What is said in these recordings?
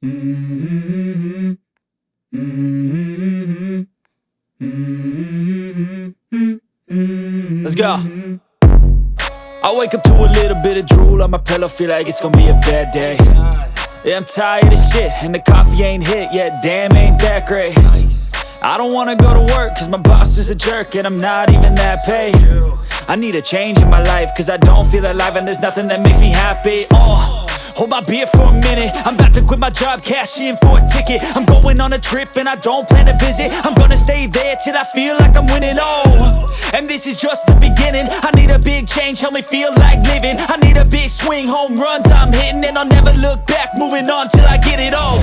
Let's go. I wake up to a little bit of drool on my pillow, feel like it's gonna be a bad day. Yeah, I'm tired of shit, and the coffee ain't hit yet, damn, ain't that great. I don't wanna go to work, cause my boss is a jerk, and I'm not even that paid. I need a change in my life, cause I don't feel alive, and there's nothing that makes me happy. Hold my beer for a minute, I'm about to quit my job, cash in for a ticket. I'm going on a trip and I don't plan to visit. I'm gonna stay there till I feel like I'm winning, and this is just the beginning. I need a big change, help me feel like living. I need a big swing, home runs I'm hitting, and I'll never look back, moving on till I get it all.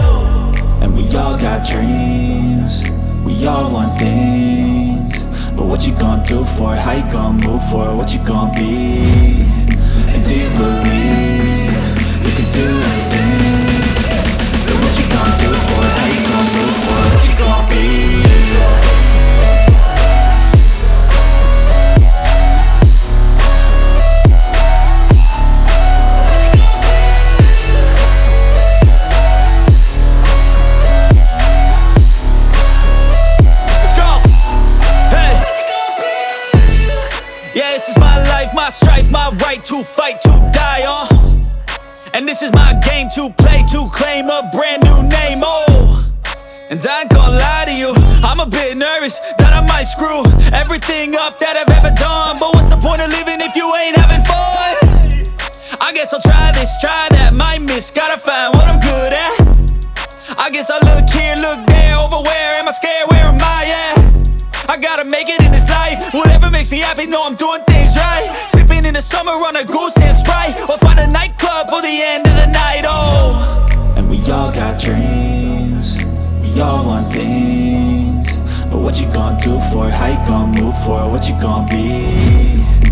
And we all got dreams, we all want things, but what you gonna do for it? How you gonna move for it? What you gonna be? And do you believe you can do anything? But what you gonna do for it? How you gonna move for it? What you gonna be? My strife, my right to fight, to die on. And this is my game to play, to claim a brand new name, And I ain't gonna lie to you, I'm a bit nervous that I might screw everything up that I've ever done. But what's the point of living if you ain't having fun? I guess I'll try this, try that, might miss, gotta find what I'm good at. I guess I look here, look there, over where am I scared, where am I at? I gotta make it in this life, whatever makes me happy, know I'm doing things right. Sipping in the summer on a goose and Sprite, or find a nightclub for the end of the night, And we all got dreams, we all want things, but what you gonna do for it? How you gonna move for it? What you gonna be?